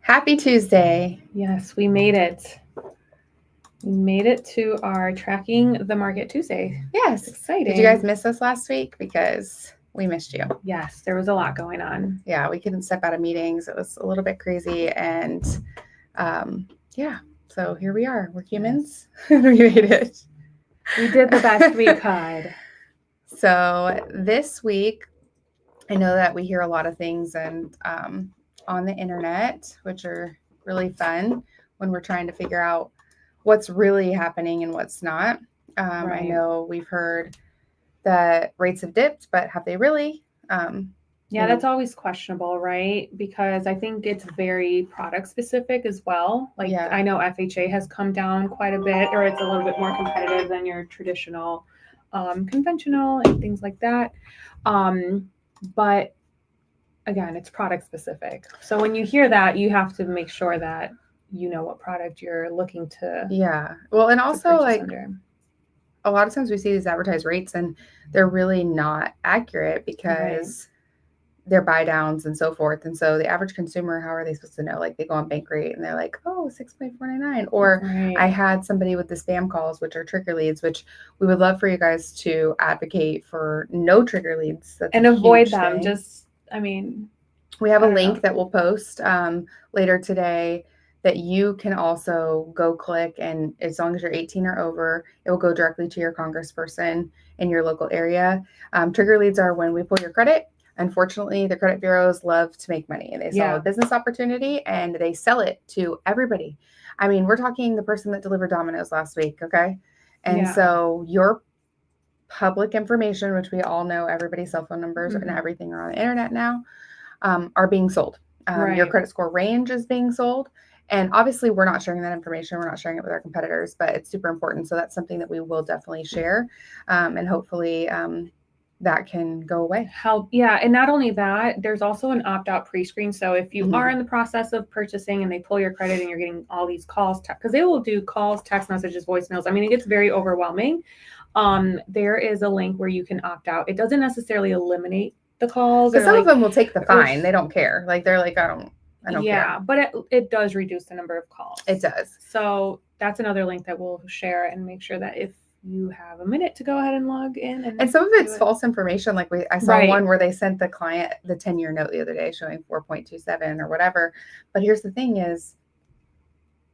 Happy Tuesday. Yes, we made it. We made it to our Tracking the Market Tuesday. Yes. It's exciting. Did you guys miss us last week? Because we missed you. Yes, there was a lot going on. Yeah, we couldn't step out of meetings. It was a little bit crazy. And yeah, so here we are. We're humans. Yes. We made it. We did the best we could. So this week, I know that we hear a lot of things and on the internet, which are really fun when we're trying to figure out what's really happening and what's not. Right. I know we've heard that rates have dipped, but have they really? Yeah, that's always questionable, right? Because I think it's very product specific as well. Like I know FHA has come down quite a bit, or it's a little bit more competitive than your traditional conventional and things like that. But again, it's product specific. So when you hear that, you have to make sure that you know what product you're looking to. Yeah. Well, and also like a lot of times we see these advertised rates and they're really not accurate because they're buy downs and so forth. And so the average consumer, how are they supposed to know? Like they go on Bankrate and they're like, oh, 6.499. Or I had somebody with the spam calls, which are trigger leads, which we would love for you guys to advocate for no trigger leads. That's and avoid them. We have a link that we'll post later today that you can also go click, and as long as you're 18 or over, it will go directly to your congressperson in your local area. Trigger leads are when we pull your credit. Unfortunately, the credit bureaus love to make money. They saw a business opportunity and they sell it to everybody. I mean, we're talking the person that delivered Domino's last week, okay? And so your public information, which we all know, everybody's cell phone numbers and everything are on the internet now, are being sold. Your credit score range is being sold. And obviously, we're not sharing that information. We're not sharing it with our competitors, but it's super important. So that's something that we will definitely share. And hopefully that can go away. And not only that, there's also an opt-out pre-screen. So if you are in the process of purchasing and they pull your credit and you're getting all these calls, because they will do calls, text messages, voicemails. I mean, it gets very overwhelming. There is a link where you can opt out. It doesn't necessarily eliminate the calls. But some of them will take the fine. They don't care. Like they're like, I don't care. But it does reduce the number of calls. It does. So that's another link that we'll share and make sure that if you have a minute to go ahead and log in. And some of it's false information. Like I saw one where they sent the client the 10-year note the other day showing 4.27 or whatever. But here's the thing is,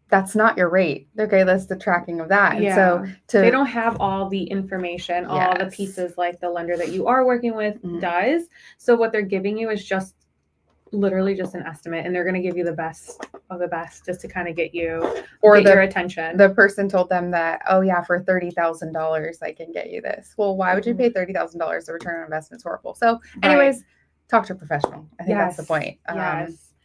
that's not your rate. Okay, that's the tracking of that. And so they don't have all the information, all the pieces like the lender that you are working with does. So what they're giving you is just literally just an estimate, and they're going to give you the best of the best just to kind of get your attention. The person told them that, oh yeah, for $30,000 I can get you this. Well, why would you pay $30,000? The return on investment is horrible. So anyways, talk to a professional. I think that's the point.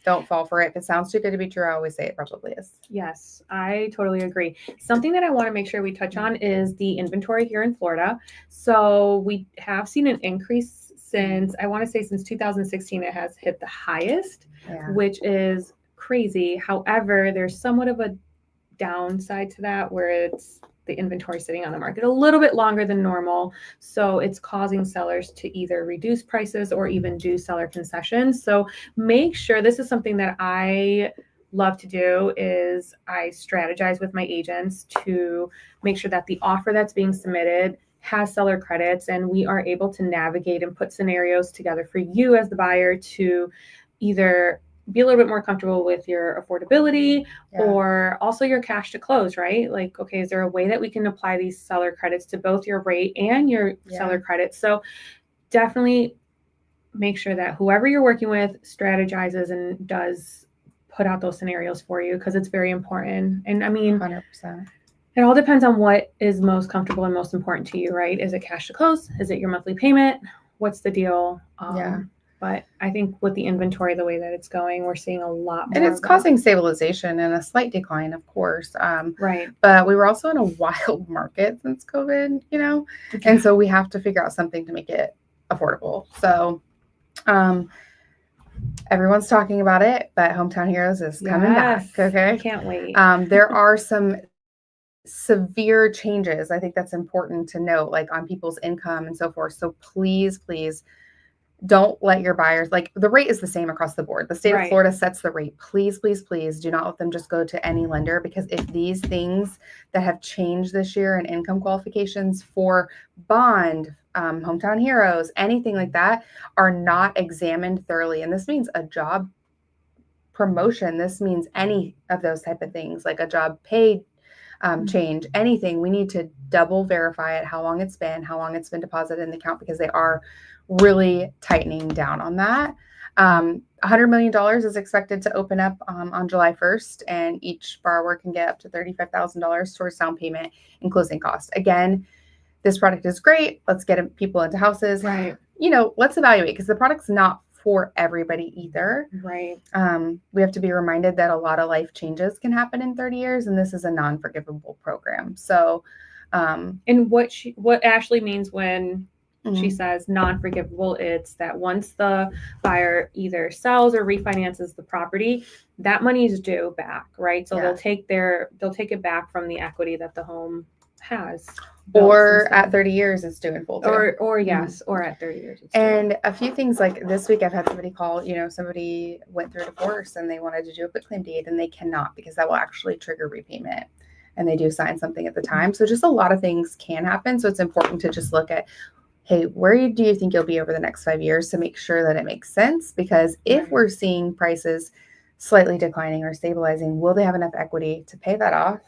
Don't fall for it. If it sounds too good to be true, I always say it probably is. Yes, I totally agree. Something that I want to make sure we touch on is the inventory here in Florida. So we have seen an increase since 2016, it has hit the highest, which is crazy. However, there's somewhat of a downside to that where it's the inventory sitting on the market a little bit longer than normal. So it's causing sellers to either reduce prices or even do seller concessions. So make sure, this is something that I love to do, is I strategize with my agents to make sure that the offer that's being submitted has seller credits, and we are able to navigate and put scenarios together for you as the buyer to either be a little bit more comfortable with your affordability or also your cash to close, right? Like, okay, is there a way that we can apply these seller credits to both your rate and your seller credits? So definitely make sure that whoever you're working with strategizes and does put out those scenarios for you, because it's very important. And I mean, 100%. It all depends on what is most comfortable and most important to you, right? Is it cash to close? Is it your monthly payment? What's the deal? But I think with the inventory, the way that it's going, we're seeing a lot more. And it's causing stabilization and a slight decline, of course. But we were also in a wild market since COVID, and so we have to figure out something to make it affordable. So everyone's talking about it, but Hometown Heroes is coming back. Okay. I can't wait. There are some severe changes. I think that's important to note, like on people's income and so forth. So please don't let your buyers, like, the rate is the same across the board. The state of Right. Florida sets the rate. Please, please, please do not let them just go to any lender, because if these things that have changed this year and income qualifications for bond, hometown heroes, anything like that, are not examined thoroughly, and this means a job promotion, this means any of those type of things, like a job pay change, anything, we need to double verify it, how long it's been deposited in the account, because they are really tightening down on that. $100 million is expected to open up on July 1st, and each borrower can get up to $35,000 towards down payment and closing costs. Again, this product is great. Let's get people into houses. Right. Let's evaluate, because the product's not for everybody either. Right. We have to be reminded that a lot of life changes can happen in 30 years, and this is a non-forgivable program. So, and what Ashley means when she says non-forgivable, it's that once the buyer either sells or refinances the property, that money is due back, right? So they'll take it back from the equity that the home has. Or at 30 years, it's due in full too. Or at 30 years. And a few things, like this week, I've had somebody call, somebody went through a divorce and they wanted to do a quitclaim deed, and they cannot, because that will actually trigger repayment. And they do sign something at the time. So just a lot of things can happen. So it's important to just look at, hey, where do you think you'll be over the next 5 years, to make sure that it makes sense? Because if we're seeing prices slightly declining or stabilizing, will they have enough equity to pay that off?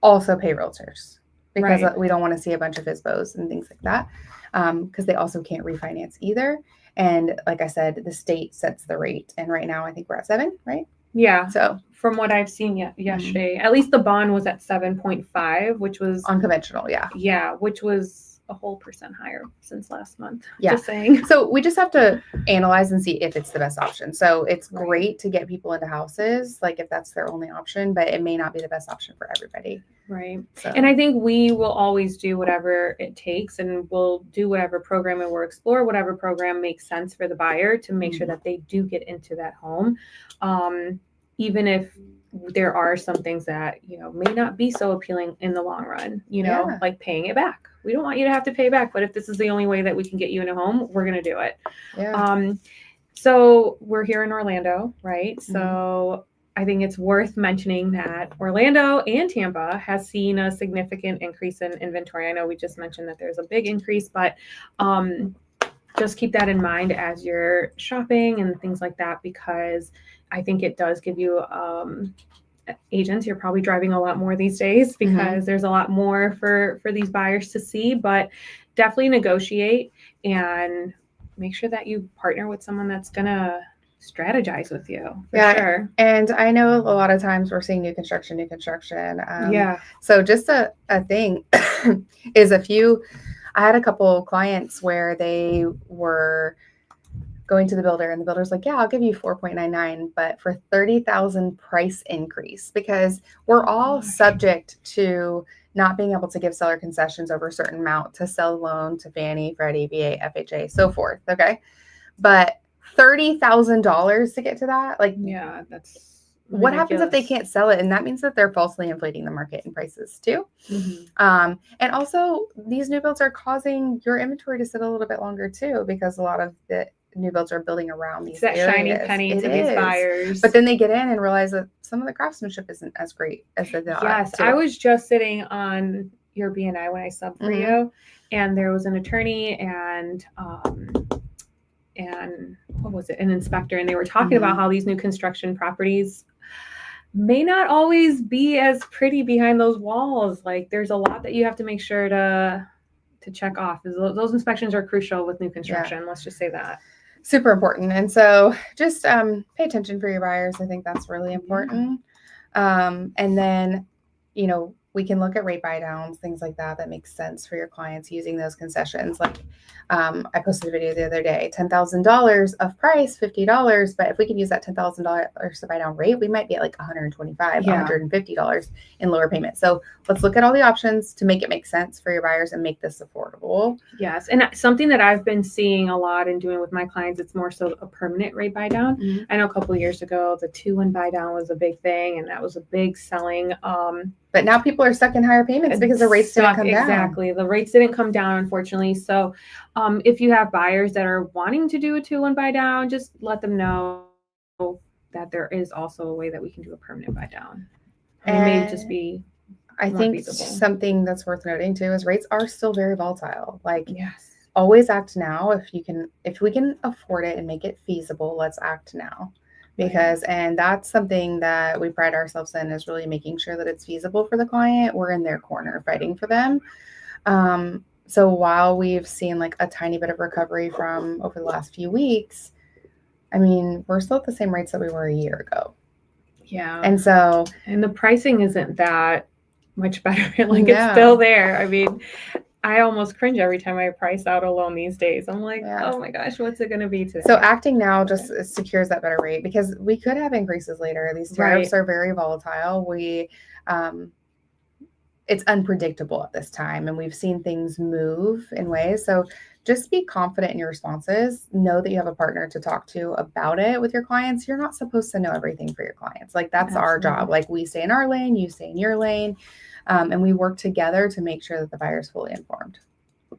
Also pay realtors, because we don't want to see a bunch of FSBOs and things like that, because they also can't refinance either. And like I said, the state sets the rate. And right now, I think we're at 7, right? Yeah. So from what I've seen yesterday, at least the bond was at 7.5, which was unconventional. Yeah. Yeah, which was a whole % higher since last month. Yeah. Just saying. So we just have to analyze and see if it's the best option. So it's great to get people into houses, like if that's their only option, but it may not be the best option for everybody. Right. So. And I think we will always do whatever it takes, and we'll do whatever program and we'll explore whatever program makes sense for the buyer to make sure that they do get into that home. Even if there are some things that, may not be so appealing in the long run, like paying it back. We don't want you to have to pay back, but if this is the only way that we can get you in a home, we're going to do it. Yeah. So we're here in Orlando, right? So I think it's worth mentioning that Orlando and Tampa has seen a significant increase in inventory. I know we just mentioned that there's a big increase, but just keep that in mind as you're shopping and things like that, because I think it does give you agents. You're probably driving a lot more these days, because there's a lot more for these buyers to see, but definitely negotiate and make sure that you partner with someone that's going to strategize with you. For sure. And I know a lot of times we're seeing new construction. So just a thing is I had a couple clients where they were going to the builder, and the builder's like, yeah, I'll give you 4.99, but for 30,000 price increase, because we're all subject to not being able to give seller concessions over a certain amount to sell a loan to Fannie, Freddie, VA, FHA, so forth. Okay. But $30,000 to get to that, that's ridiculous. What happens if they can't sell it? And that means that they're falsely inflating the market in prices too. And also, these new builds are causing your inventory to sit a little bit longer too, because a lot of the new builds are building around these areas. Shiny penny to these buyers. But then they get in and realize that some of the craftsmanship isn't as great as they thought. Yes, I was just sitting on your BNI when I subbed for you, and there was an attorney and what was it? An inspector, and they were talking about how these new construction properties may not always be as pretty behind those walls. Like, there's a lot that you have to make sure to check off. Those inspections are crucial with new construction. Let's just say that. Super important. And so just pay attention for your buyers. I think that's really important. And then, we can look at rate buy downs, things like that makes sense for your clients using those concessions. Like I posted a video the other day, $10,000 of price, $50. But if we can use that $10,000 to buy down rate, we might be at like $125, $150 in lower payment. So let's look at all the options to make it make sense for your buyers and make this affordable. Yes. And something that I've been seeing a lot and doing with my clients, it's more so a permanent rate buy down. I know a couple of years ago, the 2-1 buy down was a big thing, and that was a big selling But now people are stuck in higher payments because the rates didn't come down. Exactly. The rates didn't come down, unfortunately. So if you have buyers that are wanting to do a 2-1 buy down, just let them know that there is also a way that we can do a permanent buy down. And it may just be I more think feasible. something that's worth noting too is rates are still very volatile. Like, Yes. always act now. If we can afford it and make it feasible, let's act now. Because, and that's something that we pride ourselves in, is really making sure that it's feasible for the client. We're in their corner fighting for them. So while we've seen like a tiny bit of recovery from over the last few weeks, I mean, we're still at the same rates that we were a year ago. Yeah. And so, and the pricing isn't that much better. Like, it's still there. I mean, I almost cringe every time I price out a loan these days. I'm like, oh my gosh, what's it going to be today? So acting now just secures that better rate, because we could have increases later. These tariffs are very volatile. It's unpredictable at this time, and we've seen things move in ways. So just be confident in your responses. Know that you have a partner to talk to about it with your clients. You're not supposed to know everything for your clients. Like, that's our job. Like, we stay in our lane, you stay in your lane, and we work together to make sure that the buyer is fully informed.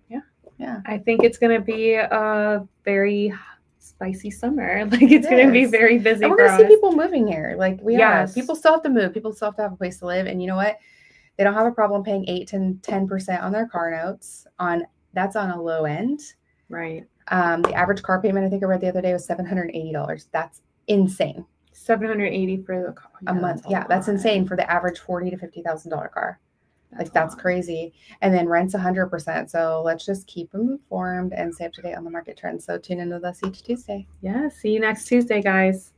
Yeah. I think it's going to be a very spicy summer. Like, it's going to be very busy. And we're going to see people moving here. Like, we are. People still have to move. People still have to have a place to live. And you know what? They don't have a problem paying 8 to 10% on their car notes. That's on a low end. Right. The average car payment, I think I read the other day, was $780. That's insane. $780 for the car a month. Yeah, that's insane for the average $40,000 to $50,000 car. That's crazy. And then rent's 100%. So let's just keep them informed and stay up to date on the market trends. So tune in with us each Tuesday. Yeah. See you next Tuesday, guys.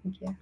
Thank you.